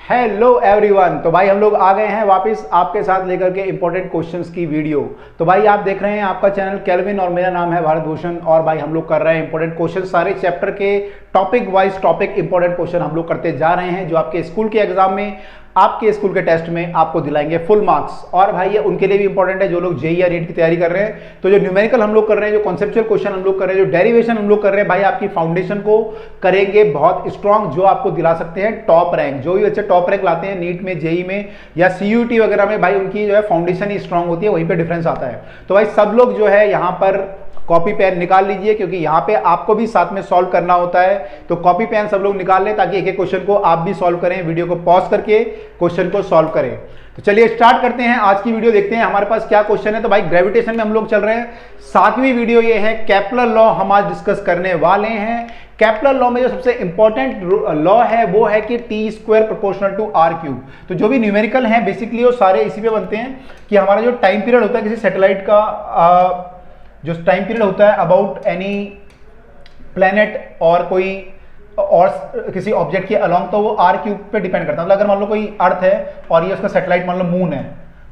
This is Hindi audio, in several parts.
Hello everyone. तो भाई हम लोग आ गए हैं वापस आपके साथ लेकर के इंपॉर्टेंट क्वेश्चंस की वीडियो। तो भाई आप देख रहे हैं आपका चैनल केल्विन और मेरा नाम है भारत भूषण। और भाई हम लोग कर रहे हैं इंपॉर्टेंट क्वेश्चन, सारे चैप्टर के topic wise topic important question हम लोग करते जा रहे हैं, जो आपके स्कूल के एग्जाम में, आपके स्कूल के टेस्ट में आपको दिलाएंगे फुल मार्क्स। और भाई ये उनके लिए भी इंपॉर्टेंट है जो लोग जेईई या नीट की तैयारी कर रहे हैं। तो जो न्यूमेरिकल हम लोग कर रहे हैं, जो कॉन्सेप्चुअल क्वेश्चन हम लोग कर रहे हैं, जो डेरिवेशन हम लोग कर रहे हैं, भाई आपकी फाउंडेशन को करेंगे बहुत स्ट्रांग, जो आपको दिला सकते हैं टॉप रैंक। जो भी बच्चे टॉप रैंक लाते हैं नीट में, जेईई में या सीयूटी वगैरह में, भाई उनकी जो है फाउंडेशन ही स्ट्रांग होती है, वहीं पे डिफरेंस आता है। तो भाई सब लोग जो है यहाँ पर कॉपी पेन निकाल लीजिए, क्योंकि यहाँ पे आपको भी साथ में सॉल्व करना होता है। तो कॉपी पेन सब लोग निकाल लें ताकि एक एक क्वेश्चन को आप भी सॉल्व करें, वीडियो को पॉज करके क्वेश्चन को सॉल्व करें। तो चलिए स्टार्ट करते हैं आज की वीडियो, देखते हैं हमारे पास क्या क्वेश्चन है। तो भाई ग्रेविटेशन में हम लोग चल रहे हैं, 7वीं वीडियो ये है। केपलर लॉ हम आज डिस्कस करने वाले हैं। केपलर लॉ में जो सबसे इंपॉर्टेंट लॉ है वो है कि T² प्रोपोर्शनल टू R³। तो जो भी न्यूमेरिकल हैं बेसिकली वो सारे इसी पे बनते हैं कि हमारा जो टाइम पीरियड होता है किसी सैटेलाइट का, जो टाइम पीरियड होता है अबाउट एनी प्लेनेट और कोई और किसी ऑब्जेक्ट के अलोंग, तो वो R³ पे डिपेंड करता है। मतलब अगर मान लो कोई अर्थ है और ये उसका सैटेलाइट मान लो मून है,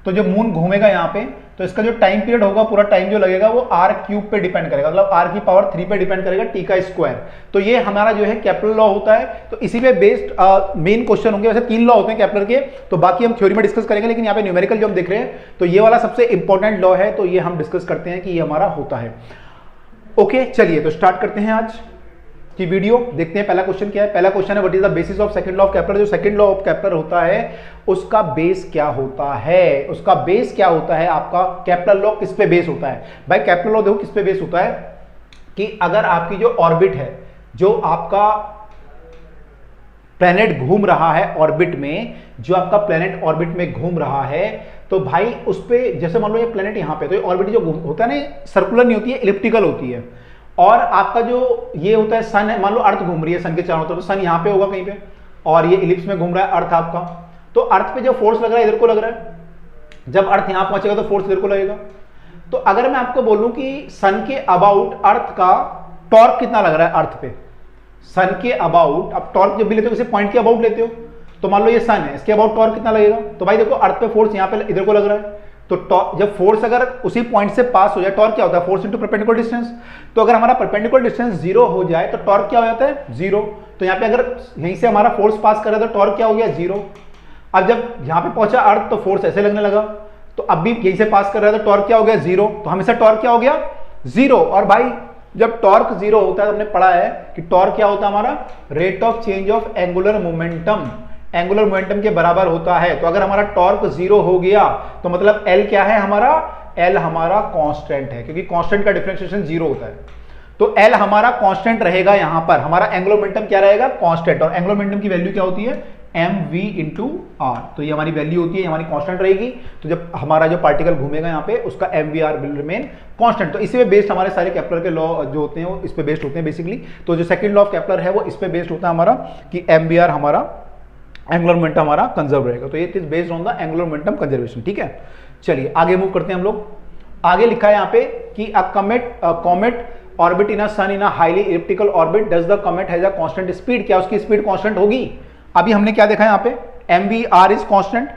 तो जो मून घूमेगा यहाँ पे, तो इसका जो टाइम पीरियड होगा, पूरा टाइम जो लगेगा वो R³ पे डिपेंड करेगा, मतलब R⁻³ पे डिपेंड करेगा, T का स्क्वायर। तो ये हमारा जो है केपलर लॉ होता है। तो इसी पे बेस्ड मेन क्वेश्चन होंगे। वैसे 3 लॉ होते हैं केपलर के, तो बाकी हम थ्योरी में डिस्कस करेंगे, लेकिन यहाँ पे न्यूमेरिकल जो हम देख रहे हैं तो ये वाला सबसे इंपॉर्टेंट लॉ है, तो ये हम डिस्कस करते हैं कि ये हमारा होता है। ओके चलिए तो स्टार्ट करते हैं आज की वीडियो। देखते हैं पहला क्वेश्चन क्या है। पहला क्वेश्चन है what is the basis of second law of Kepler. जो सेकंड लॉ ऑफ केपलर होता है उसका बेस क्या होता है, उसका बेस क्या होता है आपका। केपलर लॉ किस पे बेस होता है भाई। केपलर लॉ देखो किस पे बेस होता है कि अगर आपकी जो ऑर्बिट है, जो आपका प्लेनेट घूम रहा है ऑर्बिट में, जो आपका प्लेनेट ऑर्बिट में घूम रहा है, तो भाई उस पे जैसे मान लो ये प्लेनेट यहां पे, तो ये ऑर्बिट जो होता है ना, सर्कुलर नहीं होती है, इलिप्टिकल होती है। और आपका जो ये होता है सन है, मान लो अर्थ घूम रही है सन के चारों तरफ, तो सन यहाँ पे होगा कहीं पे और ये इलिप्स में घूम रहा है अर्थ आपका। तो अर्थ पे जो फोर्स लग रहा है इधर को लग रहा है, जब अर्थ यहां पहुंचेगा तो फोर्स इधर को लगेगा। तो अगर मैं आपको बोलूं कि सन के अबाउट अर्थ का टॉर्क कितना लग रहा है अर्थ पे, सन के अबाउट, अब टॉर्क जब भी लेते हो किसी पॉइंट के अबाउट लेते हो, तो मान लो ये सन है, इसके अबाउट टॉर्क कितना लगेगा। तो भाई देखो अर्थ पे फोर्स यहाँ पे इधर को लग रहा है, तो जब फोर्स अगर उसी पॉइंट से पास हो जाए, टॉर्क क्या होता है, फोर्स इनटू परपेंडिकुलर डिस्टेंस। तो अगर हमारा परपेंडिकुलर डिस्टेंस 0 हो जाए तो टॉर्क क्या हो जाता है, 0। तो यहाँ पे अगर यहीं से हमारा फोर्स पास कर रहा है तो टॉर्क क्या हो गया, 0। अब जब यहाँ पे पहुंचा अर्थ तो फोर्स ऐसे लगने लगा, तो अब भी यहीं से पास कर रहा है तो टॉर्क क्या हो गया, 0। तो हमेशा टॉर्क क्या हो गया, 0। और भाई जब टॉर्क 0 होता है तो हमने पढ़ा है कि टॉर्क क्या होता है हमारा, rate of change of angular momentum, angular momentum के बराबर होता है। तो अगर हमारा टॉर्क 0 हो गया तो मतलब L क्या है हमारा, L हमारा कांस्टेंट है, क्योंकि कांस्टेंट का डिफरेंशिएशन 0 होता है। तो L हमारा कांस्टेंट रहेगा, यहां पर हमारा एंगुलर मोमेंटम क्या रहेगा, कांस्टेंट। और एंगुलर मोमेंटम की वैल्यू क्या होती है, mv × r। तो ये हमारी वैल्यू होती है, हमारी कांस्टेंट रहेगी। तो जब हमारा जो पार्टिकल घूमेगा यहाँ पे उसका mvr विल रिमेन कांस्टेंट। तो इसी पे बेस्ड हमारे सारे केपलर के लॉ जो होते हैं वो इस पे बेस्ड होते हैं बेसिकली। तो जो सेकंड लॉ ऑफ केपलर है वो इस पे बेस्ड होता है हमारा कि mvr हमारा एंगुलर मोमेंटम हमारा कंजर्व रहेगा। तो ये is based on the angular momentum conservation. ठीक है चलिए आगे मूव करते हैं हम लोग। आगे लिखा है यहाँ पे कि a comet orbit in a sun in a highly elliptical orbit, does the comet has a constant speed. क्या उसकी स्पीड कांस्टेंट होगी। अभी हमने क्या देखा यहाँ पे, mvr इज कांस्टेंट।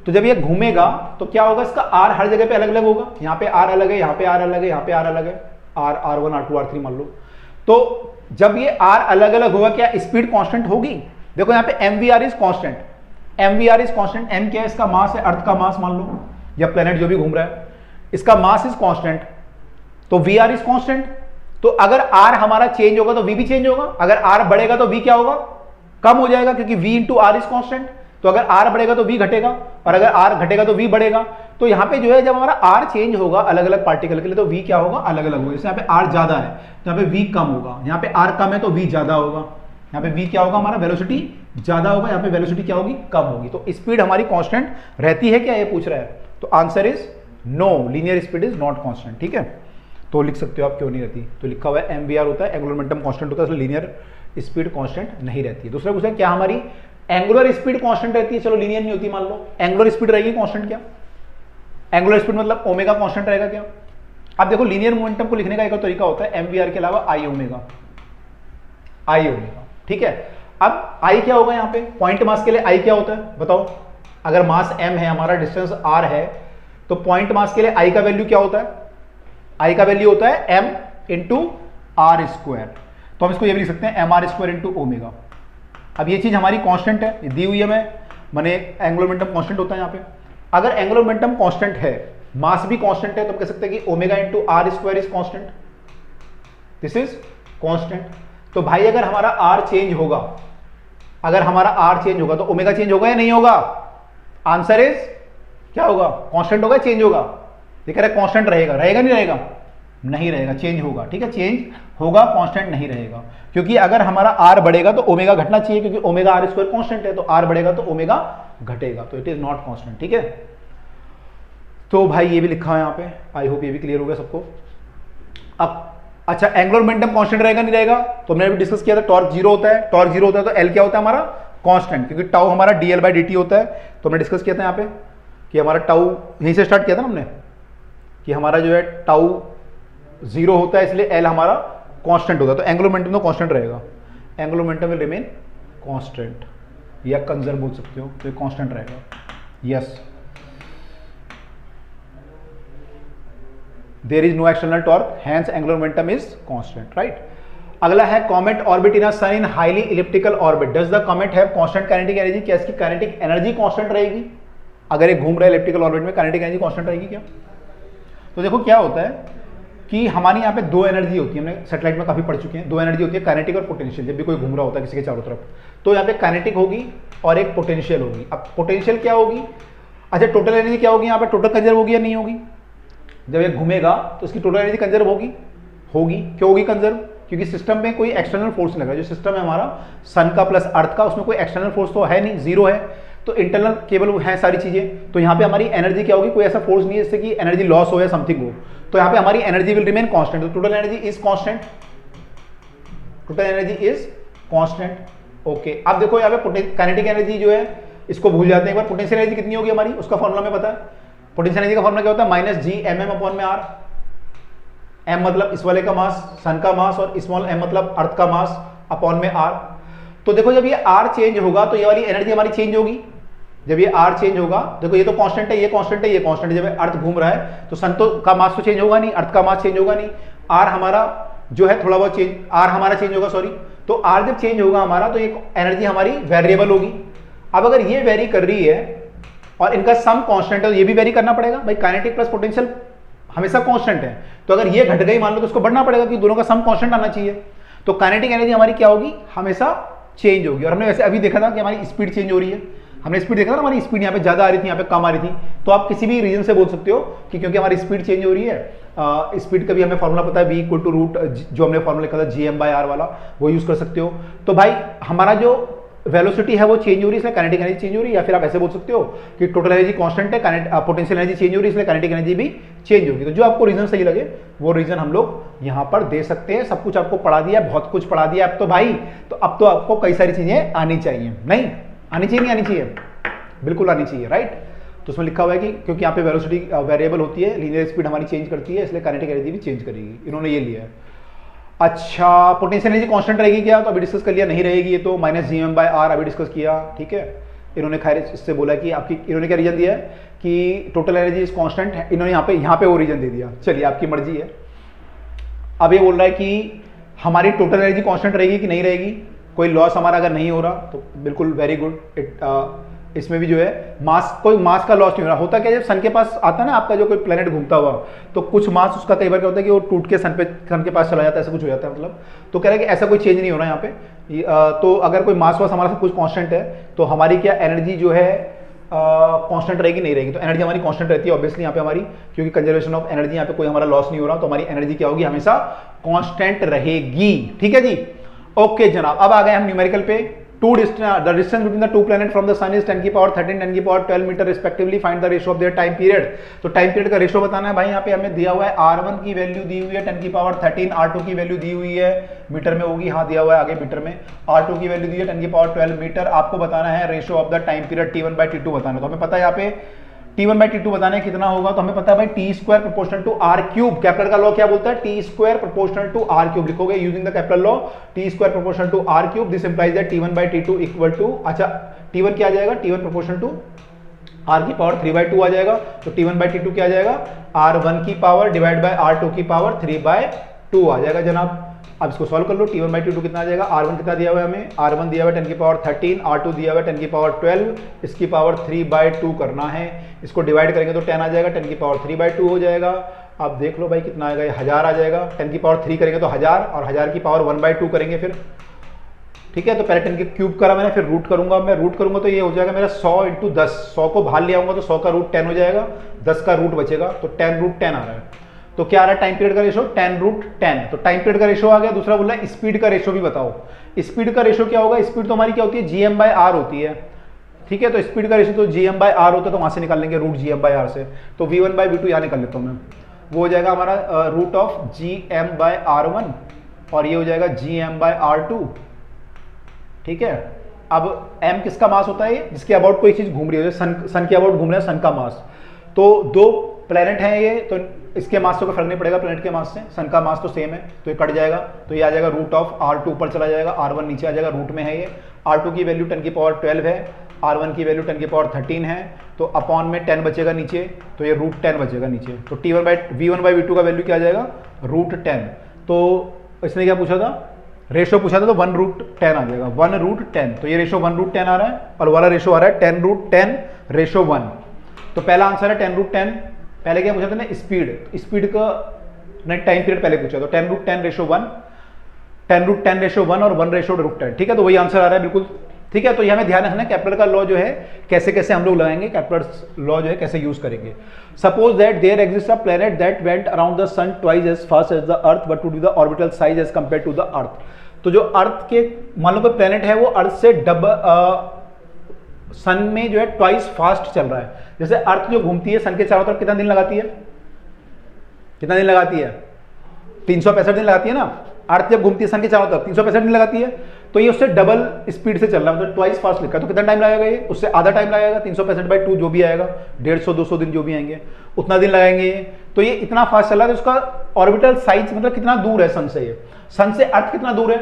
तो जब ये घूमेगा तो क्या होगा, इसका r हर जगह पे अलग अलग होगा। यहाँ पे r अलग है, यहाँ पे r अलग है, यहाँ पे r अलग है, r1 r2 r3 मान लो। तो जब ये r अलग अलग होगा क्या स्पीड कांस्टेंट होगी। देखो यहाँ पे mvr is constant, mvr is constant. m क्या है, इसका मास है, अर्थ का मास मान लो, या प्लेनेट जो भी घूम रहा है, इसका मास इज कांस्टेंट। तो vr इज कांस्टेंट। तो अगर r हमारा चेंज होगा तो v भी चेंज होगा। अगर r बढ़ेगा तो v क्या होगा, कम हो जाएगा, क्योंकि v × r इज कांस्टेंट। तो अगर r बढ़ेगा तो v घटेगा, और अगर r घटेगा तो v बढ़ेगा। तो यहाँ पे जो है जब हमारा r चेंज होगा अलग अलग पार्टिकल के लिए, तो v क्या होगा, अलग अलग होगा। जैसे यहाँ पे r ज्यादा है तो यहाँ पे v कम होगा, यहाँ पे r कम है तो v ज्यादा होगा, यहाँ पे v क्या होगा हमारा, वेलोसिटी ज्यादा होगा, यहाँ पे वेलोसिटी क्या होगी, कम होगी। तो स्पीड हमारी कांस्टेंट रहती है क्या, ये पूछ रहा है। तो answer is no, linear speed is not constant. ठीक है तो लिख सकते हो आप क्यों नहीं रहती। तो लिखा हुआ है mvr होता है, एंगुलर मोमेंटम कांस्टेंट होता है, इसलिए लीनियर स्पीड कांस्टेंट नहीं रहती है। दूसरा पूछा क्या हमारी एंगुलर स्पीड कांस्टेंट रहती है, चलो लीनियर नहीं होती मान लो, एंगुलर स्पीड रहेगी कांस्टेंट। क्या एंगुलर स्पीड मतलब ओमेगा कांस्टेंट रहेगा क्या। अब देखो लीनियर मोमेंटम को लिखने का एक और तरीका होता है mvr के अलावा i ओमेगा। ठीक है अब आई क्या होगा यहाँ पे, पॉइंट मास के लिए आई क्या होता है बताओ। अगर मास m है, हमारा डिस्टेंस r है, तो पॉइंट मास के लिए आई का वैल्यू क्या होता है, आई का वैल्यू होता है m इंटू आर स्क्वायर। तो हम इसको ये भी लिख सकते हैं M R square into omega. अब ये चीज हमारी कांस्टेंट है, ये दी हुई है मैंने एंगुलर मोमेंटम कांस्टेंट होता है यहाँ पे। अगर एंगुलर मोमेंटम कांस्टेंट है, मास भी कांस्टेंट है, तो हम कह सकते हैं कि omega into R square is constant, this is constant. तो भाई अगर हमारा आर चेंज होगा, अगर हमारा आर चेंज होगा तो ओमेगा चेंज होगा या नहीं होगा, आंसर इज क्या होगा, कांस्टेंट होगा चेंज होगा। ये कह रहा है कांस्टेंट रहेगा, रहेगा नहीं रहेगा, नहीं रहेगा, चेंज होगा। ठीक है, चेंज होगा, कांस्टेंट नहीं रहेगा, क्योंकि अगर हमारा आर बढ़ेगा तो ओमेगा घटना चाहिए, क्योंकि ओमेगा आर स्क्वायर कांस्टेंट है, तो आर बढ़ेगा तो ओमेगा घटेगा, तो इट इज नॉट कांस्टेंट। ठीक है, तो भाई ये भी लिखा है यहाँ पे, आई होप ये भी क्लियर हो गया सबको। अब अच्छा, एंगुलर मोमेंटम कांस्टेंट रहेगा नहीं रहेगा, तो हमने अभी डिस्कस किया था टॉर्क जीरो होता है, टॉर्क जीरो होता है तो एल क्या होता है हमारा, कांस्टेंट, क्योंकि टाउ हमारा डीएल बाई डी होता है। तो हमने डिस्कस किया था यहाँ पे कि हमारा टाउ यहीं से स्टार्ट किया था ना हमने, कि हमारा जो है टाउ जीरो होता है, इसलिए एल हमारा कांस्टेंट होता है, तो एंगुलर मोमेंटम तो कांस्टेंट रहेगा, angular momentum will remain constant, या कंजर्व बोल सकते हो, तो ये कांस्टेंट रहेगा। Yes, there is no external torque, hence angular momentum is constant, right. अगला है comet orbit in a sun in highly elliptical orbit, does the comet have constant kinetic energy, क्या इसकी काइनेटिक एनर्जी कांस्टेंट रहेगी, अगर ये घूम रहा है इलिप्टिकल ऑर्बिट में, काइनेटिक एनर्जी कांस्टेंट रहेगी क्या। तो देखो क्या होता है कि हमारी यहाँ पे दो एनर्जी होती है, हमने सेटेलाइट में काफी पढ़ चुके हैं, दो एनर्जी होती है, काइनेटिक और पोटेंशियल। जब भी कोई घूम रहा होता है किसी के चारों तरफ, तो यहाँ पे काइनेटिक होगी और एक पोटेंशियल होगी। अब पोटेंशियल क्या होगी, अच्छा टोटल एनर्जी क्या होगी, यहाँ पे टोटल कंजर्व होगी या नहीं होगी, जब ये घूमेगा तो उसकी टोटल एनर्जी कंजर्व होगी, होगी। क्यों होगी कंजर्व, क्योंकि सिस्टम में कोई एक्सटर्नल फोर्स नहीं लगा, जो सिस्टम है हमारा सन का प्लस अर्थ का, उसमें कोई एक्सटर्नल फोर्स तो है नहीं, जीरो है, तो इंटरनल केवल है सारी चीजें। तो यहाँ पे हमारी एनर्जी क्या होगी, कोई ऐसा फोर्स नहीं है जिससे कि एनर्जी लॉस हो या समथिंग हो, तो यहाँ पे हमारी एनर्जी विल रिमेन कांस्टेंट, तो total energy is constant, total energy is constant. Okay, अब देखो यहाँ पे काइनेटिक एनर्जी जो है इसको भूल जाते हैं एक बार, पोटेंशियल एनर्जी कितनी होगी हमारी, उसका फॉर्मूला में पता है, पोटेंशियल एनर्जी का फॉर्मूला क्या होता है, minus G M M upon में आर, एम मतलब इस वाले का मास, सन का मास, और स्मॉल एम मतलब अर्थ का मास अपॉन में आर। तो देखो जब ये आर चेंज होगा तो ये वाली एनर्जी हमारी चेंज होगी, जब ये आर चेंज होगा, देखो ये तो कांस्टेंट है, ये कांस्टेंट है, ये कांस्टेंट है, जब अर्थ घूम रहा है तो सन तो का मास तो चेंज होगा नहीं, अर्थ का मास चेंज होगा नहीं, आर हमारा जो है थोड़ा बहुत चेंज, आर हमारा चेंज होगा, सॉरी, तो आर जब चेंज होगा हमारा तो ये एनर्जी हमारी वेरिएबल होगी। अब अगर ये वेरी कर रही है और इनका सम कांस्टेंट है तो ये भी वेरी करना पड़ेगा भाई, काइनेटिक प्लस पोटेंशियल हमेशा कांस्टेंट है, तो अगर ये घट गई मान लो तो उसको बढ़ना पड़ेगा, कि दोनों का सम कांस्टेंट आना चाहिए, तो काइनेटिक एनर्जी हमारी क्या होगी, हमेशा चेंज होगी। और हमने वैसे अभी देखा था कि हमारी स्पीड चेंज हो रही है, हमने स्पीड देखा था, हमारी स्पीड यहाँ पे ज्यादा आ रही थी, यहाँ पे कम आ रही थी, तो आप किसी भी रीजन से बोल सकते हो कि क्योंकि हमारी स्पीड चेंज हो रही है, स्पीड का भी हमें फॉर्मूला पता है, v इक्वल टू रूट, जो हमने फॉर्मूला लिखा था gm/r वाला, वो यूज कर सकते हो। तो भाई हमारा जो वेलोसिटी है वो चेंज हो रही है, इसलिए काइनेटिक एनर्जी चेंज हो रही है, या फिर आप ऐसे बोल सकते हो कि टोटल एनर्जी कांस्टेंट है, पोटेंशियल एनर्जी चेंज हो रही है, इसलिए काइनेटिक एनर्जी भी चेंज होगी। तो जो आपको रीजन सही लगे वो रीजन हम लोग यहाँ पर दे सकते हैं। सब कुछ आपको पढ़ा दिया, बहुत कुछ पढ़ा दिया अब तो भाई, तो अब तो आपको कई सारी चीजें आनी चाहिए, नहीं आनी चाहिए, नहीं आनी चाहिए, बिल्कुल आनी चाहिए, राइट। तो उसमें लिखा हुआ है कि क्योंकि यहाँ पे वेलोसिटी वेरिएबल होती है, लीनियर स्पीड हमारी चेंज करती है, इसलिए काइनेटिक एनर्जी भी चेंज करेगी, इन्होंने ये लिया है। अच्छा, पोटेंशियल एनर्जी कांस्टेंट रहेगी क्या, तो अभी डिस्कस कर लिया, नहीं रहेगी, ये तो माइनस gm/r अभी डिस्कस किया, ठीक है। इन्होंने खैर इससे बोला कि आपकी, इन्होंने क्या रीजन दिया है कि टोटल एनर्जी इज कांस्टेंट है, इन्होंने यहाँ पे वो रीजन दे दिया, चलिए आपकी मर्जी है। अब ये बोल रहा है कि हमारी टोटल एनर्जी कांस्टेंट रहेगी कि नहीं रहेगी, कोई लॉस हमारा अगर नहीं हो रहा तो बिल्कुल वेरी गुड। इसमें भी जो है मास, कोई मास का लॉस नहीं हो रहा। होता क्या, जब सन के पास आता है ना आपका जो कोई प्लेनेट घूमता हुआ, तो कुछ मास उसका कई बार क्या होता है कि वो टूट के सन के पास चला जाता है, ऐसा कुछ हो जाता है, मतलब तो कह रहा है कि ऐसा कोई चेंज नहीं हो रहा है यहाँ पे। तो अगर कोई मास वास हमारा सब कुछ कांस्टेंट है तो हमारी क्या एनर्जी जो है कांस्टेंट रहेगी, नहीं रहेगी, तो एनर्जी हमारी कांस्टेंट रहती है ऑब्वियसली यहाँ पे हमारी, क्योंकि कंजर्वेशन ऑफ एनर्जी, यहाँ पे कोई हमारा लॉस नहीं हो रहा, तो हमारी एनर्जी क्या होगी, हमेशा कांस्टेंट रहेगी, ठीक है जी। ओके जनाब, अब आ गए हम न्यूमेरिकल पे। the distance between the two planets from the sun is 10 की पावर 13 10 की power 12 metre respectively, find the ratio of their time period. तो टाइम पीरियड का रेशियो बताना है भाई, यहाँ पे हमें दिया हुआ है r1 की वैल्यू दी हुई है 10 की पावर 13, r2 की वैल्यू दी हुई है मीटर में होगी, हाँ दिया हुआ है आगे मीटर में, r2 की वैल्यू दी है 10 की पावर 12 मीटर। आपको बताना है ratio of the time period t1/t2 बताना है। तो हमें पता है यहाँ पे T1/T2 बताना है कितना होगा, तो हमें पता है भाई T square proportional to R cube. Kepler का लॉ क्या बोलता है, T square proportional to R cube लिखोगे using the Kepler law, T square proportional to R cube. This implies that T1/T2 equal to, अच्छा T1 क्या आ जाएगा, T1 प्रोपोर्शनल टू आर की पावर 3/2 आ जाएगा, तो T1/T2 क्या आ जाएगा, R1 की पावर डिवाइड बाय R2 की पावर 3/2 आ जाएगा जनाब। अब इसको सॉल्व कर लो, T1/T2 कितना आ जाएगा, R1 कितना दिया हुआ है हमें, R1 दिया हुआ है 10 की पावर 13, R2 दिया हुआ है 10 की पावर 12, इसकी पावर 3/2 करना है। इसको डिवाइड करेंगे तो 10 आ जाएगा, 10 की पावर 3/2 हो जाएगा। अब देख लो भाई कितना आएगा, ये 1000 आ जाएगा, 10 की पावर 3 करेंगे तो 1000, और 1000 की पावर 1/2 करेंगे फिर, ठीक है। तो पहले 10 के क्यूब करा मैंने, फिर रूट करूंगा, मैं रूट करूंगा तो ये हो जाएगा मेरा 100 × 10, 100 को बाहर ले आऊंगा तो 100 का रूट 10 हो जाएगा, 10 का रूट बचेगा, तो 10√10 आ रहा है। तो क्या आ रहा है टाइम पीरियड का रेशो, 10√10। तो टाइम पीरियड का रेशो आ गया। दूसरा बोल रहा है स्पीड का रेशो भी बताओ। स्पीड का रेशो क्या होगा, स्पीड तो हमारी क्या होती है, GM/R होती है, ठीक है। तो स्पीड का रेशो तो GM/R होता है, तो वहां से निकाल लेंगे रूट GM/R से, तो V1/V2 यहाँ निकाल लेता हूँ मैं, वो हो जाएगा हमारा रूट ऑफ GM/R1 और ये हो जाएगा GM/R2, ठीक है। अब m किसका मास होता है, जिसके अबाउट कोई चीज घूम रही है, सन के अबाउट घूम रहा है, सन का मास। तो दो प्लेनेट है ये, तो इसके मास से कोई फर्क नहीं पड़ेगा प्लेनेट के मास से, सन का मास तो सेम है, तो ये कट जाएगा, तो ये आ जाएगा रूट ऑफ R2 ऊपर चला जाएगा, R1 नीचे आ जाएगा, रूट में है ये। R2 की वैल्यू 10 की पावर 12 है, R1 की वैल्यू 10 की पावर 13 है, तो अपॉन में 10 बचेगा नीचे, तो ये रूट 10 बचेगा नीचे। तो V1/V2 का वैल्यू क्या आ जाएगा, रूट 10। तो इसने क्या पूछा था, रेशो पूछा था, तो 1√10 आ जाएगा, 1√10। तो ये रेशो 1√10 आ रहा है, और वाला रेशो आ रहा है 10√10:1। तो पहला आंसर है 10√10। पहले क्या पूछा था ना, स्पीड का नहीं, टाइम पीरियड पहले पूछा, तो 10√10:1, 10√10:1 और 1/√10, ठीक है। तो वही आंसर आ रहा है बिल्कुल, ठीक है। तो ये हमें ध्यान रखना है कैप्लर का लॉ जो है कैसे कैसे हम लोग लगाएंगे, कैप्लर लॉ जो है कैसे यूज करेंगे। Suppose that there exist a planet that went around the sun twice as fast as the earth but would be the orbital size as compare to the earth. तो जो अर्थ के, मान लो कोई प्लेनेट है वो अर्थ से सन में जो है ट्वाइस फास्ट चल रहा है। जैसे अर्थ जो घूमती है सन के चारों तरफ कितना दिन लगाती है, कितना दिन लगाती है, 365 दिन लगाती है ना। अर्थ जब घूमती है सन के चारों तरफ 365 दिन लगाती है, तो ये उससे डबल स्पीड से चल रहा है, मतलब ट्वाइस फास्ट लिखा है, तो कितना टाइम लगेगा, ये उससे आधा टाइम लगेगा, 365/2 जो भी आएगा, 150-200 दिन जो भी आएंगे उतना दिन लगाएंगे ये। तो ये इतना फास्ट चल रहा है, तो उसका ऑर्बिटल साइज मतलब कितना दूर है सन से, ये सन से अर्थ कितना दूर है,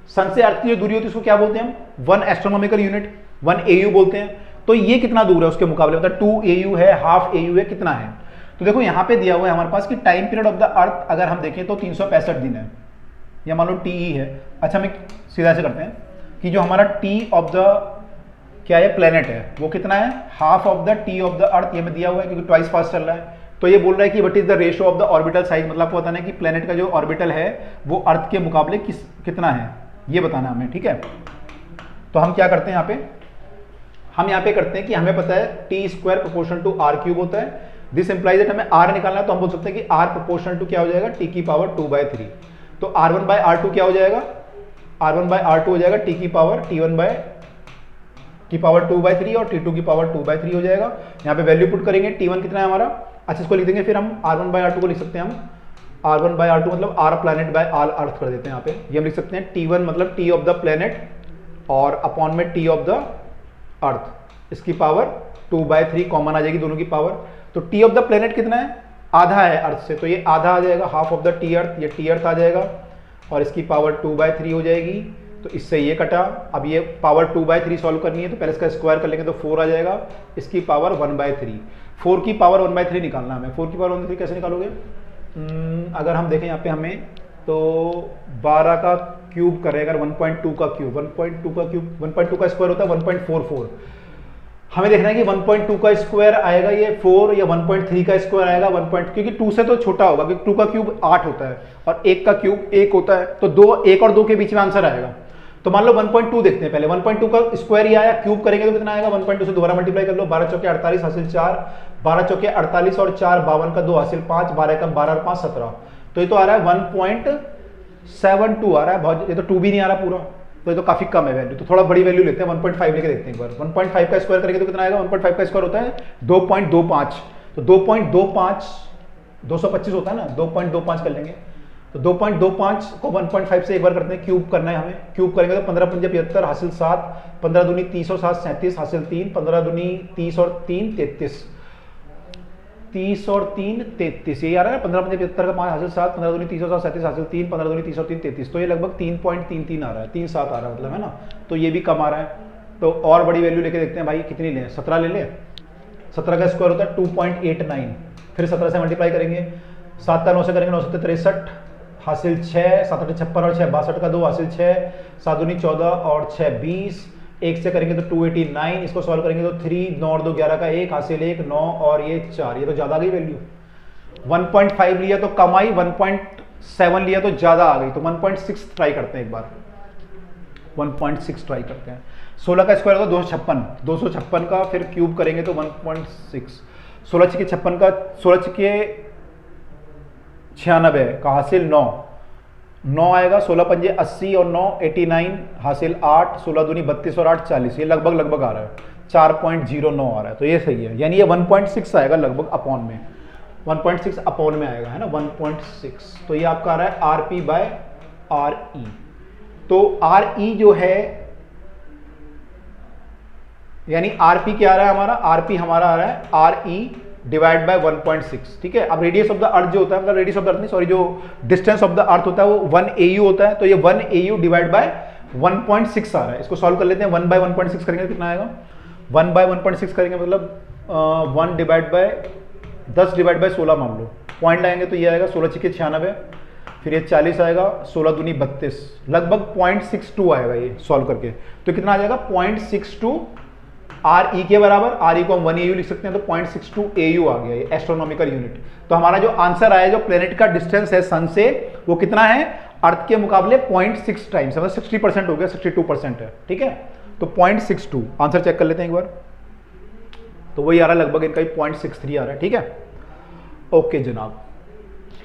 सन से अर्थ की जो दूरी होती है उसको क्या बोलते हैं हम, 1 एस्ट्रोनॉमिकल यूनिट, 1 AU बोलते हैं। तो ये कितना दूर है उसके मुकाबले, मतलब 2 AU है, हाफ AU है, कितना है। तो देखो यहाँ पे दिया हुआ है हमारे पास कि टाइम पीरियड ऑफ द अर्थ अगर हम देखें तो 365 दिन है, या मान लो TE है। अच्छा हम सीधा से करते हैं कि जो हमारा T ऑफ द क्या है प्लेनेट है वो कितना है, half of the T of the अर्थ, ये में दिया हुआ है क्योंकि ट्वाइस फास्ट चल रहा है। तो ये बोल रहा है कि what is the ratio of the orbital size, मतलब आपको बताना है कि प्लेनेट का जो ऑर्बिटल है वो अर्थ के मुकाबले कितना है, ये बताना हमें, ठीक है। तो हम क्या करते हैं यहाँ पे, हम यहाँ पे करते हैं कि हमें पता है T² proportional to R cube होता है। दिस इंप्लाइज दैट हमें R निकालना है, तो हम बोल सकते हैं कि R प्रोपोर्शनल टू क्या हो जाएगा, T की पावर 2/3। तो R1/R2 क्या हो जाएगा, R1/R2 हो जाएगा T की पावर T1/2/3 और T2 की पावर 2/3 हो जाएगा। यहाँ पे वैल्यू पुट करेंगे, T1 कितना है हमारा, अच्छा इसको लिख देंगे, फिर हम R1/R2 को लिख सकते हैं हम, R1/R2 मतलब R प्लैनेट बाय R अर्थ कर देते हैं यहाँ पे। ये हम लिख सकते हैं T1 मतलब T ऑफ द प्लैनेट और अपॉन में T ऑफ द अर्थ, इसकी पावर 2/3 कॉमन आ जाएगी दोनों की पावर। तो T ऑफ द प्लैनेट कितना है, आधा है अर्थ से, तो ये आधा आ जाएगा, हाफ ऑफ द T अर्थ, ये T अर्थ आ जाएगा और इसकी पावर 2/3 हो जाएगी। तो इससे ये कटा। अब ये पावर 2/3 सॉल्व करनी है, तो पहले इसका स्क्वायर कर लेंगे तो 4 आ जाएगा, इसकी पावर 1/3, 4 की पावर 1/3 निकालना हमें। 4 की पावर 1/3 कैसे निकालोगे, अगर हम देखें यहाँ पे हमें तो 12 का क्यूब करेगा, 1.2 का क्यूब, 1.2 का क्यूब 1.2 का स्क्वायर होता है 1.44। हमें देखना है कि 1.2 का स्क्वायर आएगा ये 4 या 1.3 का स्क्वायर आएगा 1. क्योंकि 2 से तो छोटा होगा, क्योंकि 2 का क्यूब 8 होता है और 1 का क्यूब 1 होता है, तो 1 और 2 के बीच में आंसर आएगा। तो मान लो 1.2 देखते हैं पहले, 1.2 का स्क्वायर ही आया, क्यूब करेंगे तो कितना आएगा, 1.2 से दोबारा मल्टीप्लाई कर लो, 12 चौके 48 हासिल 4, 12 चौके 48 और 4 52 का 2 हासिल 5, 12 का 12 और 5 17। तो ये तो आ रहा है 1.72 आ रहा है, बहुत, ये तो 2 भी नहीं आ रहा पूरा, तो ये तो काफी कम है वैल्यू। तो थोड़ा बड़ी वैल्यू लेते हैं, 1.5 लेके देखते हैं एक बार। 1.5 का स्क्वायर करेंगे तो कितना आएगा, 1.5 का स्क्वायर होता है 2.25, तो 2.25 225 होता है ना, 2.25 कर लेंगे। तो 2.25 को 1.5 से एक बार करते हैं, क्यूब करना है हमें, क्यूब करेंगे तो 15 पंजे 75 हासिल 7, 15 दूनी 30 और 7 37 हासिल 3, 15 दूनी 30 और 3 33, 30 और 3 33, ये आ रहा है ना, 15 5 75 का 5 हासिल 7, 15 दूनी 30 और 7 37 हासिल 3, 15 दूनी 30 और 3 33, तो ये लगभग 3.33 आ रहा है, 3.7 आ रहा है मतलब, है ना। तो ये भी कम आ रहा है। तो और बड़ी वैल्यू लेके देखते हैं भाई, कितनी लें, 17 ले लें। 17 का स्क्वायर होता है 2.89, फिर 17 से मल्टीप्लाई करेंगे, 7 का 9 से करेंगे, 9 से 63 हासिल 6, 7 8 56 और 6 62 का 2 हासिल 6, 7 दूनी 14 और 6 20, 1 से करेंगे तो 289, इसको सॉल्व करेंगे तो 3 9 और 2 11 का 1 हासिल 1 9 और ये 4, ये तो ज़्यादा आ गई वैल्यू। 1.5 लिया तो कम आई, 1.7 लिया तो ज़्यादा आ गई, तो 1.6 ट्राई करते हैं एक बार, 1.6 ट्राई करते हैं। 16 का स्क्वायर होगा 256, 256 का फिर क्यूब करेंगे तो 1.6, 16 छके 56 का, 16 छके 96 का हासिल 9, 9 आएगा, 16 पंजे 80 और 9 89 हासिल 8, 16 दूनी 32 और 8 40, ये लगभग आ रहा है, 4.09 आ रहा है, तो ये सही है, यानी ये 1.6 आएगा लगभग अपॉन में, 1.6 अपॉन में आएगा, है ना, 1.6। तो ये आपका आ रहा है आरपी बाय आर ई। तो आर ई जो है, यानी आरपी क्या आ रहा है हमारा, आरपी हमारा आ रहा है आर ई डिवाइड बाय 1.6, ठीक है। अब रेडियस ऑफ द अर्थ जो होता है, मतलब रेडियस ऑफ द अर्थ नहीं, सॉरी, जो डिस्टेंस ऑफ द अर्थ होता है वो 1 AU होता है, तो ये 1 AU डिवाइड बाय 1.6 आ रहा है। इसको सॉल्व कर लेते हैं, 1 बाय 1.6 करेंगे कितना आएगा, 1 बाय 1.6 करेंगे मतलब 1 डिवाइड बाय 10 डिवाइड बाय 16 मान लो, पॉइंट लाएंगे तो ये आएगा 16 छके 96, फिर ये 40 आएगा, 16 दूनी 32, लगभग 0.62 आएगा ये सॉल्व करके, तो कितना आ जाएगा 0.62 आर ई के बराबर, आर ई को हम 1 AU लिख सकते हैं, तो 0.62 AU आ गया ये एस्ट्रोनॉमिकल यूनिट। तो हमारा जो आंसर आया, जो प्लेनेट का डिस्टेंस है सन से, वो कितना है, अर्थ के मुकाबले 0.6 टाइम्स, मतलब 60% हो गया, 62% है, ठीक है। तो 0.62 आंसर चेक कर लेते हैं एक बार, तो वही आ रहा है लगभग इनका 0.63 आ रहा है, ठीक है। ओके जनाब,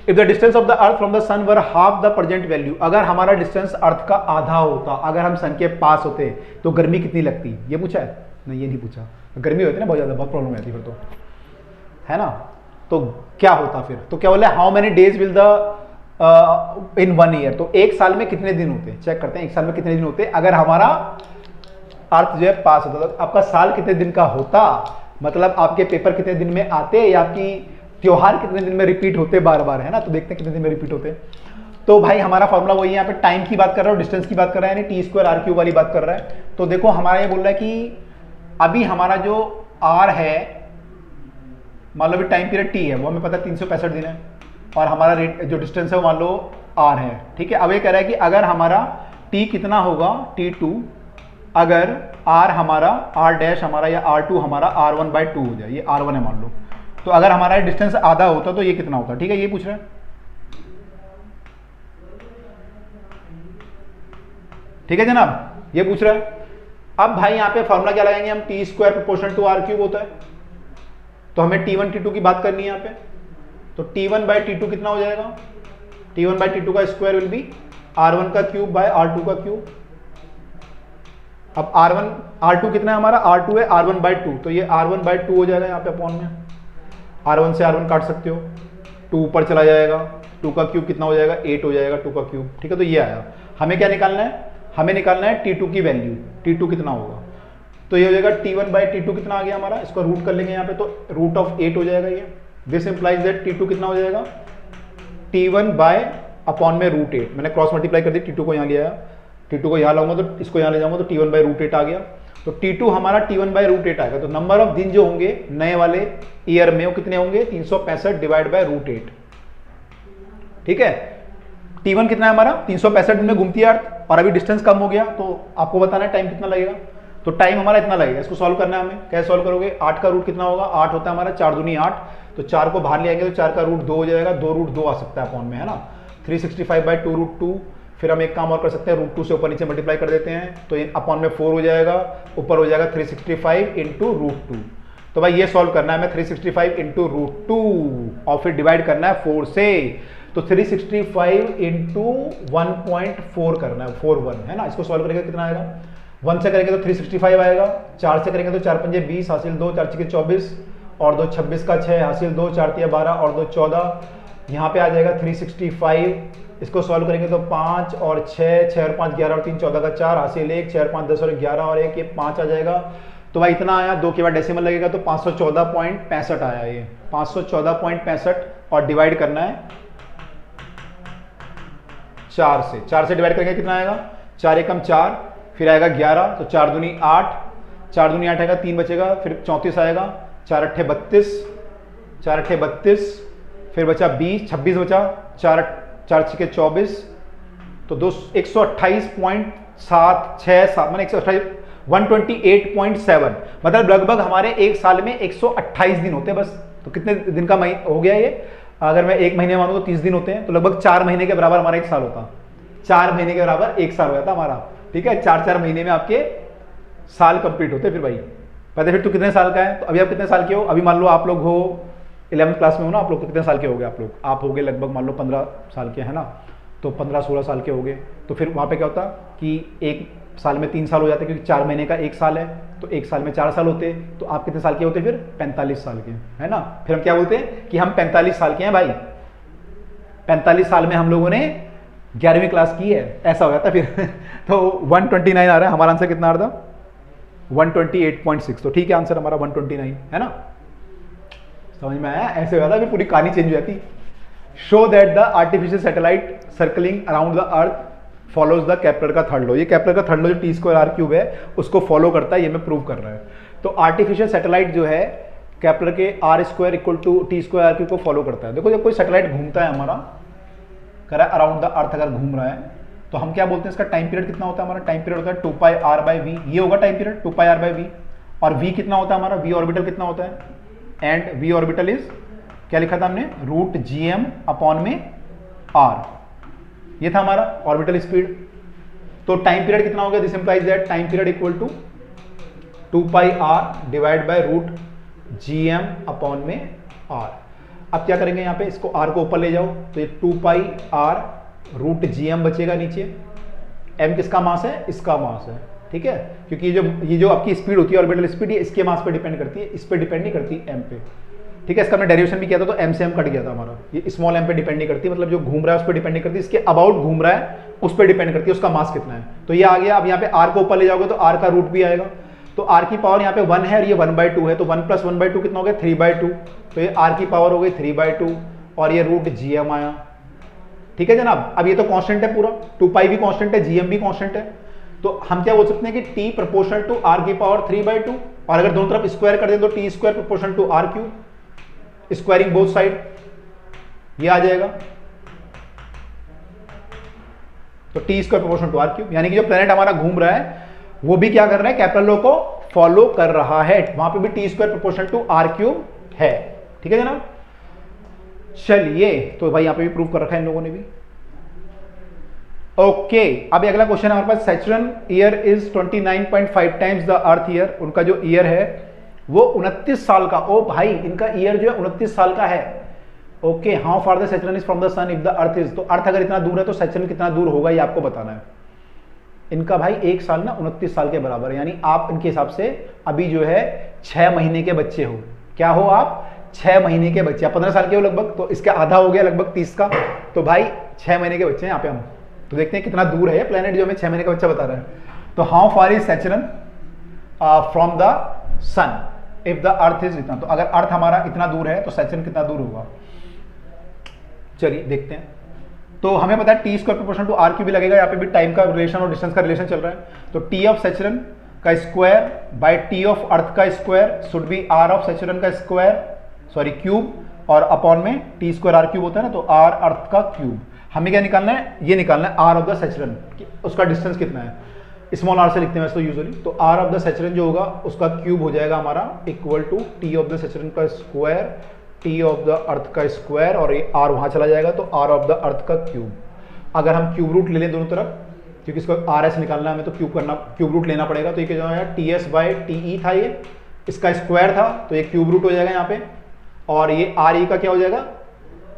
if the distance of the earth from the sun were half the present value, अगर हमारा डिस्टेंस अर्थ का आधा होता, अगर हम सन के पास होते तो गर्मी कितनी लगती, ये पूछा है, नहीं ये नहीं पूछा, गर्मी होती ना बहुत ज्यादा, बहुत प्रॉब्लम आती फिर तो, है ना। तो क्या होता फिर, तो क्या बोले, how many days will the in 1 year, तो एक साल में कितने दिन होते हैं, चेक करते हैं एक साल में कितने दिन होते हैं अगर हमारा अर्थ जो है पास होता। तो आपका साल कितने दिन का होता, मतलब आपके पेपर कितने दिन में आते, या आपकी त्योहार कितने दिन में रिपीट होते बार बार, है ना। तो देखते हैं कितने दिन में रिपीट होते। तो भाई हमारा फॉर्मूला वही है, यहाँ पे टाइम की बात कर रहा है और डिस्टेंस की बात कर रहा है, यानी टी स्क्वायर आर क्यूब वाली बात कर रहा है। तो देखो हमारा ये बोल रहा है कि अभी हमारा जो आर है, मान लो भी टाइम पीरियड टी है, वो हमें पता है 365 दिन है, और हमारा रेट जो डिस्टेंस है वो मान लो आर है, ठीक है। अब ये कह रहा है कि अगर हमारा टी कितना होगा, T2, अगर आर हमारा आर डैश हमारा या R2 हमारा R1/2 हो जाए, ये R1 है मान लो, तो अगर हमारा डिस्टेंस आधा होता तो ये कितना होता, ठीक है, ये पूछ रहे हैं, ठीक है जनाब, ये पूछ रहा है। अब भाई यहाँ पे फॉर्मूला क्या लगाएंगे हम, T square proportional to R cube होता है, तो हमें T1 T2 की बात करनी है यहाँ पे, तो T1/T2 कितना हो जाएगा, T1/T2 का स्क्वायर विल बी R1 का क्यूब बाय R2 का क्यूब। अब R2 कितना है हमारा, R2 है R1/2, तो ये R1/2 हो जाएगा यहाँ पे अपॉन में, R1 से R1 काट सकते हो, 2 ऊपर चला जाएगा, 2 का क्यूब कितना हो जाएगा, 8 हो जाएगा, 2 का क्यूब, ठीक है। तो ये आया, हमें क्या निकालना है, हमें निकालना है T2 की वैल्यू, T2 कितना होगा, तो ये हो जाएगा T1/T2 कितना आ गया हमारा, इसको रूट कर लेंगे यहाँ पे, तो रूट ऑफ 8 हो जाएगा ये। दिस इंप्लाइज दैट T2 कितना हो जाएगा, T1 बाय अपॉन में √8, मैंने क्रॉस मल्टीप्लाई कर दी, T2 को यहाँ ले आया, T2 को यहाँ लाऊंगा तो इसको यहाँ ले जाऊंगा, तो T1/√8 आ गया, तो T2 हमारा T1/√8 आएगा। तो नंबर ऑफ दिन जो होंगे नए वाले ईयर में वो कितने होंगे, 365 डिवाइड बाय √8, ठीक है। T1 कितना है हमारा, 365 दिन में घूमती है अर्थ, और अभी डिस्टेंस कम हो गया, तो आपको बताना है टाइम कितना लगेगा, तो टाइम हमारा इतना लगेगा। इसको सॉल्व करना है हमें, कैसे सॉल्व करोगे, 8 का रूट कितना होगा, 8 होता है हमारा, 4 दूनी 8, तो 4 को बाहर ले आएंगे तो 4 का रूट 2 हो जाएगा, 2 रूट 2 आ सकता है अपॉन में, है ना। 365/2√2, फिर हम एक काम और कर सकते हैं, √2 से ऊपर नीचे मल्टीप्लाई कर देते हैं, तो अपॉन में 4 हो जाएगा, ऊपर हो जाएगा 365 × √2। तो भाई ये सॉल्व करना है हमें, 365 × √2 और फिर डिवाइड करना है 4 से, तो 365 × 1.4 करना है, 41, है ना। इसको सॉल्व करेंगे कितना आएगा, 1 से करेंगे तो 365 आएगा, 4 से करेंगे तो 4 पंजे 20 हासिल 2, 4 छके 24 और 2 26 का 6 हासिल 2, 4 तिया 12 और 2 14, यहाँ पे आ जाएगा 365। इसको सॉल्व करेंगे तो 5 और 6, 6 और 5 11 और 3 14 का 4 हासिल 1, 6 और 5 10 और 11 और 1, ये 5 आ जाएगा। तो भाई इतना आया, 2 के बाद डेसिमल लगेगा तो 514.65 आया ये 514.65, और डिवाइड करना है 4 से। 4 से डिवाइड करेंगे कितना आएगा, 4 एकम 4, फिर आएगा 11, तो 4 दूनी 8, 4 दूनी 8 आएगा, 3 बचेगा, फिर 34 आएगा, 4 अट्ठे 32, 4 अट्ठे 32, फिर बचा 20, 26 बचा, 4 छक्के 24, तो 128.767 मैंने 128.7, मतलब लगभग हमारे एक साल में 128 दिन होते हैं बस। तो कितने दिन का हो गया ये, अगर मैं एक महीने मानूं तो 30 दिन होते हैं, तो लगभग 4 महीने के बराबर हमारा एक साल होता, 4 महीने के बराबर एक साल हो जाता हमारा। ठीक है, 4-4 महीने में आपके साल कंप्लीट होते फिर भाई। पता फिर तू कितने साल का है, तो अभी आप कितने साल के हो, अभी मान लो आप लोग हो 11th क्लास में हो ना, आप लोग कितने साल के हो गए आप लोग, आप हो गए लगभग मान लो 15 साल के, है ना, तो 15-16 साल के हो गए। तो फिर वहाँ पे क्या होता कि एक साल में 3 साल हो जाते, क्योंकि 4 महीने का एक साल है, तो एक साल में 4 साल होते, तो आप कितने साल के होते फिर, 45 साल के, है ना। फिर हम क्या बोलते हैं कि हम 45 साल के हैं भाई, 45 साल में हम लोगों ने 11वीं क्लास की है, ऐसा हो जाता फिर तो 129 आ रहा है, हमारा आंसर कितना आ रहा था, 128.6, तो ठीक है आंसर हमारा 129 है ना। समझ में आया, ऐसे हो जाता फिर पूरी कहानी चेंज हो जाती। Show that the artificial satellite circling around the earth follows the Kepler का थर्ड लॉ। ये केपलर का थर्ड लॉ जो T²R³ है उसको फॉलो करता है, ये मैं प्रूव कर रहा है। तो आर्टिफिशियल सैटेलाइट जो है केपलर के R² = T²R³ को फॉलो करता है। देखो जब कोई सैटेलाइट घूमता है हमारा, कह रहा है अराउंड द अर्थ अगर घूम रहा है, तो हम क्या बोलते हैं, इसका टाइम पीरियड कितना होता है, हमारा टाइम पीरियड होता है 2πr/v, ये होगा टाइम पीरियड 2πr/v। और v कितना होता है हमारा, v ऑर्बिटल कितना होता है, एंड v ऑर्बिटल इज क्या लिखा था हमने, √gm/r, ये था हमारा ऑर्बिटल स्पीड। तो टाइम पीरियड कितना हो गया, this implies that time period equal to 2πr divide by √gm/r। अब क्या करेंगे यहाँ पे, इसको r को ऊपर ले जाओ, तो ये 2πr √gm बचेगा नीचे, m किसका मास है, इसका मास है, ठीक है, क्योंकि ये जो आपकी स्पीड होती है ऑर्बिटल स्पीड, ये इसके मास पे डिपेंड करती है, इस पे डिपेंड नहीं करती m पे, ठीक है। इसका हमने डेरिवेशन भी किया था, तो m से m कट गया था हमारा, ये स्मॉल m पे डिपेंड नहीं करती, मतलब जो घूम रहा है उस पर डिपेंड नहीं करती, इसके अबाउट घूम रहा है उस पर डिपेंड करती है उसका मास कितना है। तो ये आ गया, अब यहाँ पे r को ऊपर ले जाओगे तो r का रूट भी आएगा, तो r की पावर यहाँ पे 1 है और ये 1/2 है, तो 1 + 1/2 कितना हो गया, 3/2, तो ये r की पावर हो गई 3/2 और ये √gm आया, ठीक है जनाब। अब ये तो कांस्टेंट है पूरा, 2π भी कांस्टेंट है, gm भी कांस्टेंट है, तो हम क्या बोल सकते हैं कि t प्रोपोर्शनल टू r की पावर 3/2, और अगर दोनों तरफ स्क्वायर कर दें तो t² proportional to r³, squaring both side, ये आ जाएगा, तो t² प्रोपोर्शनल टू r³, यानी कि जो प्लेनेट हमारा घूम रहा है वो भी क्या कर रहा है, केपलर लॉ को फॉलो कर रहा है, वहां पे भी t² प्रोपोर्शनल टू r³ है, ठीक है जनाब। चलिए, तो भाई यहां पे भी प्रूव कर रखा है इन लोगों ने भी। ओके, अब अगला क्वेश्चन है हमारे पास, Saturn year is 29.5 times the earth year. उनका जो ईयर है वो 29 साल का, ओ भाई इनका ईयर जो है 29 साल का है। Okay, how far the Saturn is from the sun if the earth is, तो अर्थ अगर इतना दूर है तो सैचुरन कितना दूर होगा ये आपको बताना है। इनका भाई एक साल ना 29 साल के बराबर है, यानी आप इनके हिसाब से अभी जो है 6 महीने के बच्चे हो, क्या हो आप, 6 महीने के बच्चे, 15 साल के हो लगभग, तो इसका आधा हो गया लगभग 30 का, तो भाई 6 महीने के बच्चे हैं यहाँ पे हम। तो देखते हैं कितना दूर है प्लेनेट जो हमें 6 महीने का बच्चा बता रहा है। तो how far is Saturn from the sun if the earth is इतना, तो अगर अर्थ हमारा इतना दूर है तो सैचुरन कितना दूर होगा, चलिए देखते हैं। तो हमें पता है t² प्रोपोर्शनल टू r³ भी लगेगा, यहाँ पे भी टाइम का रिलेशन और डिस्टेंस का रिलेशन चल रहा है, तो t ऑफ सैचुरन का square by t of earth का square should be r of Saturn का स्क्वायर, सॉरी क्यूब, और अपॉन में t² r³ होता है ना, तो r अर्थ का क्यूब। हमें क्या निकालना है, ये निकालना है r ऑफ द सैचुरन, उसका डिस्टेंस कितना है, स्मॉल r से लिखते हैं वैसे तो यूजुअली, तो r ऑफ द सैचुरन जो होगा उसका क्यूब हो जाएगा हमारा equal to t of the Saturn का square, t of the earth का स्क्वायर, और ये r वहां चला जाएगा तो r ऑफ द अर्थ का क्यूब। अगर हम क्यूब रूट ले लें दोनों तरफ, क्योंकि इसको rs निकालना है हमें, तो क्यूब रूट लेना पड़ेगा, तो ये क्या जाएगा ts/te था, ये इसका स्क्वायर था, तो ये क्यूब रूट हो जाएगा यहाँ पे, और ये re का क्या हो जाएगा,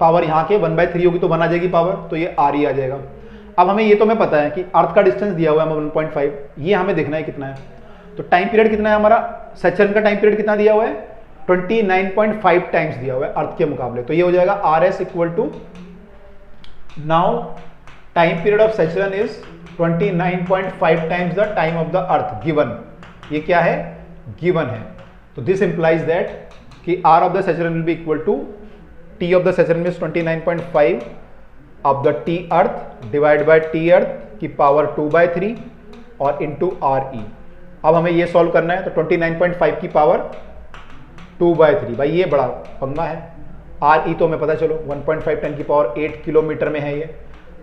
पावर यहाँ के 1/3 होगी तो 1 आ जाएगी पावर, तो ये re आ जाएगा। अब हमें ये तो हमें पता है कि अर्थ का डिस्टेंस दिया हुआ है 1.5, ये हमें देखना है कितना है। तो टाइम पीरियड कितना है हमारा, सैचुरन का टाइम पीरियड कितना दिया हुआ है, 29.5 टाइम्स दिया हुआ है अर्थ के मुकाबले, तो ये हो जाएगा rs equal to, now time period of Saturn is 29.5 times the time of the earth given, ये क्या है गिवन है। तो दिस इंप्लाइज दैट कि R of the saturation will be equal to T of the saturation means 29.5 of the T earth divide by T earth की पावर 2/3 और इंटू आर ई। अब हमें ये सॉल्व करना है, तो 29.5 की पावर 2/3, भाई ये बड़ा पंगा है। आर ई तो हमें पता, चलो 1.5 10 की पावर 8 किलोमीटर में है ये,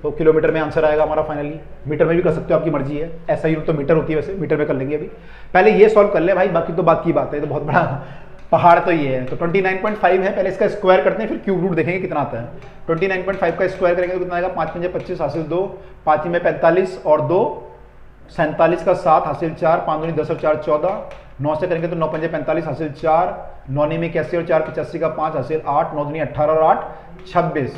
तो किलोमीटर में आंसर आएगा हमारा फाइनली। मीटर में भी कर सकते हो, आपकी मर्जी है, ऐसा ही तो मीटर होती है, वैसे मीटर में कर लेंगे अभी। पहले ये सॉल्व कर ले भाई, बाकी तो बात की बात है, तो बहुत बड़ा पहाड़ तो ये है। तो 29.5 है, पहले इसका स्क्वायर करते हैं, फिर क्यूब रूट देखेंगे कितना आता है। 29.5 का स्क्वायर करेंगे तो कितना आएगा, 5 पंजे 25 हासिल 2, 5 में 45 और 2 47 का 7 हासिल 4, 5 दूनी 10 और 4 14, 9 से करेंगे तो 9 पंजे 45 हासिल 4, 9 में 81 और 4 85 का 5 हासिल 8, 9 दूनी 18 और 8 26।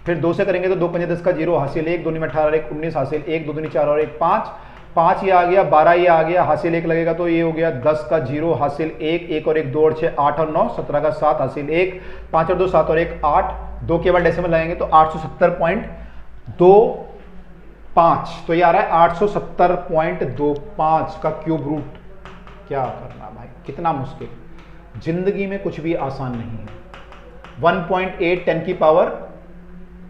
फिर 2 से करेंगे तो 2 पंजे 10 का 0 हासिल 1, 2 में 18 और 1 19 हासिल 1, 2 दूनी 4 और 1 5, 5 ये आ गया, 12 ये आ गया, हासिल 1 लगेगा तो ये हो गया 10 का 0 हासिल 1, 1 और 1 2 और 6 8 और 9 17 का 7 हासिल 1, 5 और 2 7 और 1 8, 2 के बाद डेसिमल लगाएंगे तो 870.25, तो ये आ रहा है 870.25 का क्यूब रूट। क्या करना भाई, कितना मुश्किल, जिंदगी में कुछ भी आसान नहीं है। 1.8 10 की पावर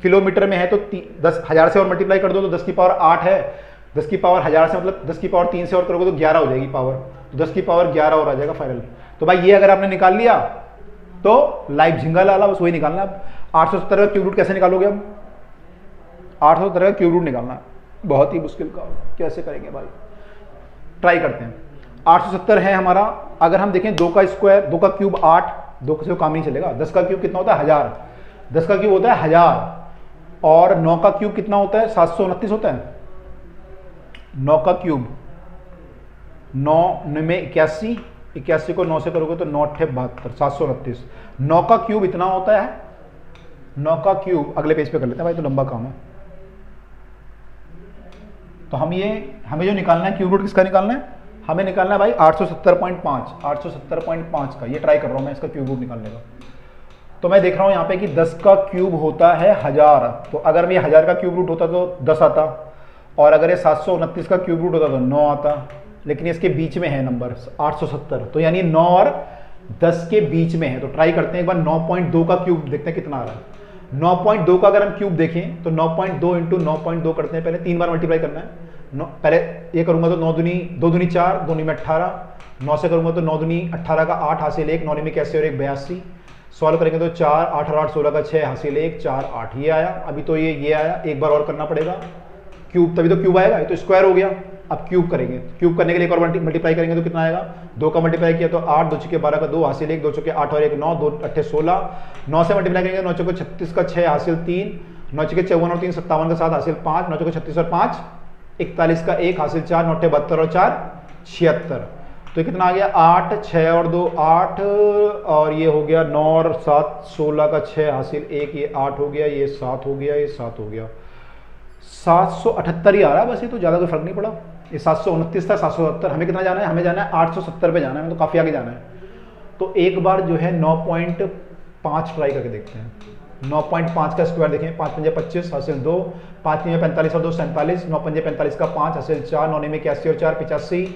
किलोमीटर में है तो 10,000 से और मल्टीप्लाई कर दो तो 10 की पावर 8 है, 10 की पावर 1000 से मतलब 10 की पावर 3 से और करोगे तो 11 हो जाएगी पावर, तो 10 की पावर 11 और आ जाएगा फाइनल। तो भाई ये अगर आपने निकाल लिया तो लाइव झिंगा लाला, बस वही निकालना। अब 870 का क्यूब रूट कैसे निकालोगे, अब 870 का क्यूब रूट निकालना बहुत ही मुश्किल का, कैसे करेंगे भाई, ट्राई करते हैं। 870 है हमारा, अगर हम देखें 2 का स्क्वायर, 2 का क्यूब 8, 2 से काम नहीं चलेगा। 10 का क्यूब कितना होता है 1000, 10 का क्यूब होता है 1000, और 9 का क्यूब कितना होता है 729 होता है। 9 का क्यूब 9 में 81, 81 को 9 से करोगे तो 9 8 72 729। 9 का क्यूब इतना होता है, 9 का क्यूब अगले पेज पे कर लेते हैं भाई, तो लंबा काम है। तो हमें जो निकालना है क्यूब रूट किसका निकालना है, हमें निकालना है भाई 870.5 का। ये ट्राई कर रहा हूं मैं इसका क्यूब रूट निकालने का। तो मैं देख रहा हूं यहाँ पे कि 10 का क्यूब होता है 1000, तो अगर ये 1000 का क्यूब रूट होता तो 10 आता, और अगर ये 729 का क्यूब रूट होता तो 9 आता, लेकिन इसके बीच में है नंबर 870, तो यानी 9 और 10 के बीच में है। तो ट्राई करते हैं एक बार, 9.2 का क्यूब देखते हैं कितना आ रहा है। 9.2 का अगर हम क्यूब देखें तो 9.2 इंटू 9.2 करते हैं, पहले 3 बार मल्टीप्लाई करना है। पहले ये करूंगा तो 9 दूनी 2 दूनी 4, 2 में 18, 9 से करूंगा तो 9 दूनी 18 का 8 हासिल 1, 9 में कैसे और 1 82, सॉल्व करेंगे तो 4 8 और 8 16 का 6 हासिल 1 4 8, ये आया। अभी तो ये आया, एक बार और करना पड़ेगा क्यूब, तभी तो क्यूब आएगा, ये तो स्क्वायर हो गया। अब क्यूब करेंगे, क्यूब करने के लिए एक और मल्टीप्लाई करेंगे तो कितना आएगा, 2 का मल्टीप्लाई किया तो 8, 2 चौके 12 का 2 हासिल 1, 2 चौके 8 और 1 9, 2 8 16, 9 से मल्टीप्लाई करेंगे 9 चौके 36 का 6 हासिल 3, 9 चौके 54 और 3 57 का 7 हासिल 5, 9 चौके 36 और 5 41 का 1 हासिल 4, 9 72 और 4 76, तो कितना आ गया 8 6 और 2 8, और ये हो गया 9 और 7 16 का 6 हासिल 1, ये 8 हो गया, ये 7 हो गया, ये 7 हो गया, 778 ही आ रहा है बस, ये तो ज़्यादा कोई फर्क नहीं पड़ा। ये 729 था, 770, हमें कितना जाना है, हमें जाना है 870 पे जाना है, तो काफ़ी आगे जाना है। तो एक बार जो है 9.5 ट्राई करके देखते हैं। 9.5 का स्क्वायर देखें, 5 पंजे 25 हासिल 2, 5 में 45 और 2 47, 9 पंजे 45 का 5 हासिल 4, 9 में 81 और 4 85,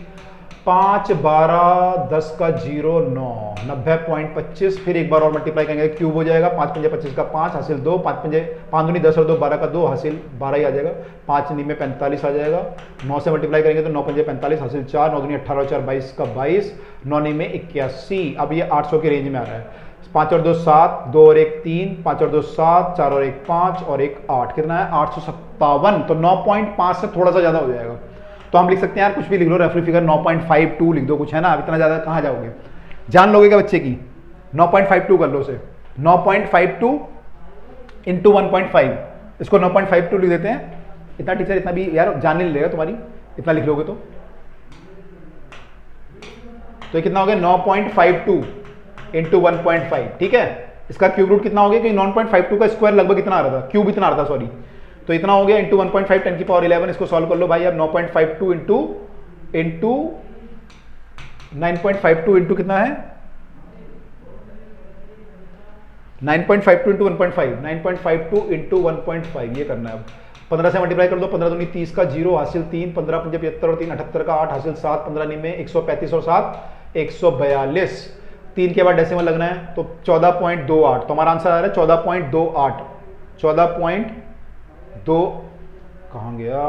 5 12 10 का 0 9 90.25, फिर एक बार और मल्टीप्लाई करेंगे क्यूब हो जाएगा, 5 पंजे 25 का 5 हासिल 2, 5 पंजे 5 दूनी 10 और 2 12 का 2 हासिल 12 ही आ जाएगा, 5 में 45 आ जाएगा, 9 से मल्टीप्लाई करेंगे तो 9 पंजे 45 हासिल 4, 9 दूनी 18 और 4 22 का 22, 9 में 81, अब ये 800 के रेंज में आ रहा है। 5 और 2 7, 2 और 1 3, 5 और 2 7, 4 और 1 5 और 1 8, कितना है 857, तो 9.5 से थोड़ा सा ज़्यादा हो जाएगा। तो हम लिख सकते हैं यार कुछ भी लिख लो, रेफरी फिगर 9.52 लिख दो, कुछ है ना, अब इतना ज़्यादा कहाँ जाओगे, जान लोगे क्या बच्चे की, 9.52 कर लो उसे, 9.52 इंटू 1.5, इसको 9.52 लिख देते हैं। इतना टीचर इतना भी यार जान नहीं लेगा तुम्हारी, इतना लिख लोगे तो ये कितना हो गया 9.52 इंटू 1.5, ठीक है। इसका क्यूब रूट कितना हो गया, कि 9.52 का स्क्वायर लगभग इतना आ रहा था, क्यूब इतना आ रहा था सॉरी, तो इतना हो गया इंटू 1.5 10 की पावर 11, इसको सॉल्व कर लो भाई। अब 9.52 इंटू 9.52 इंटू कितना है 9.52 इंटू 1.5, 9.52 इंटू 1.5 ये करना है। अब 15 से मल्टीप्लाई कर दो, 15 दूनी 30 का 0 हासिल 3, 15 पंजे 75 और 3 78 का 8 हासिल 7, 15 में 135 और 7 142, 3 के बाद डेसिमल लगना है तो 14.28, तो हमारा आंसर आ रहा है 14.28, 14.2 कहाँ गया,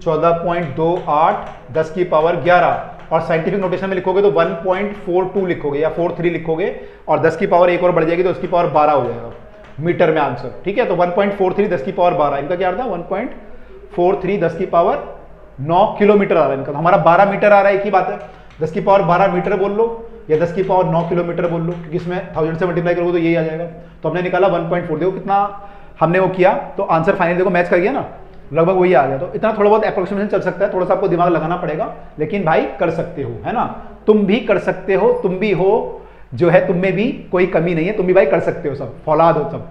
14.28 10 की पावर 11, और साइंटिफिक नोटेशन में लिखोगे तो 1.42 लिखोगे या 43 लिखोगे, और 10 की पावर एक और बढ़ जाएगी तो उसकी पावर 12 हो जाएगा मीटर में आंसर, ठीक है। तो 1.43 10 की पावर 12, इनका क्या था 1.43 10 की पावर 9 किलोमीटर आ रहा है इनका, तो हमारा 12 मीटर आ रहा है, एक ही बात है। 10 की पावर 12 मीटर बोल लो या 10 की पावर 9 किलोमीटर बोल लो, क्योंकि इसमें 1000 से मल्टीप्लाई करोगे तो यही आ जाएगा। तो हमने निकाला 1.4, देखो कितना हमने वो किया, तो आंसर फाइनल देखो मैच कर गया ना, लगभग वही आ गया। तो इतना थोड़ा बहुत अप्रोक्सीमेशन चल सकता है, थोड़ा सा आपको दिमाग लगाना पड़ेगा, लेकिन भाई कर सकते हो, है ना। तुम भी कर सकते हो, तुम भी हो जो है, तुम में भी कोई कमी नहीं है, तुम भी भाई कर सकते हो, सब फौलाद हो सब,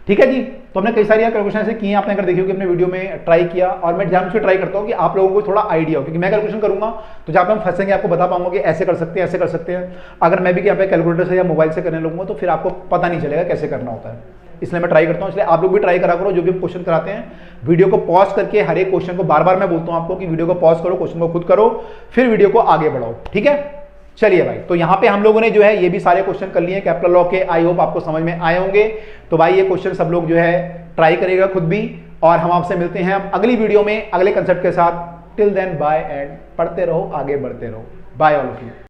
ठीक है जी। तो हमने कई सारी कैलकुलेशन ऐसे की हैं, आपने अगर देखी होगी अपने वीडियो में ट्राई किया, और मैं जानबूझ के ट्राई करता हूँ कि आप लोगों को थोड़ा आइडिया हो, क्योंकि मैं कैलकुलेशन करूंगा तो जहाँ पे हम फंसेंगे आपको बता पाऊंगा कि ऐसे कर सकते हैं, ऐसे कर सकते हैं। अगर मैं भी यहाँ पे कैलकुलेटर से या मोबाइल से करने लगूंगा तो फिर आपको पता नहीं चलेगा कैसे करना होता है, इसलिए मैं ट्राई करता हूँ। इसलिए आप लोग भी ट्राई करा करो, जो भी क्वेश्चन कराते हैं वीडियो को पॉज करके, हर एक क्वेश्चन को बार बार मैं बोलता हूँ आपको कि वीडियो को पॉज करो, क्वेश्चन को खुद करो, फिर वीडियो को आगे बढ़ाओ, ठीक है। चलिए भाई, तो यहाँ पे हम लोगों ने जो है ये भी सारे क्वेश्चन कर लिए कैपिटल लॉ के, आई होप आपको समझ में आए होंगे। तो भाई ये क्वेश्चन सब लोग जो है ट्राई करेगा खुद भी, और हम आपसे मिलते हैं अगली वीडियो में अगले कंसेप्ट के साथ। टिल देन बाय, एंड पढ़ते रहो, आगे बढ़ते रहो। Bye all of you.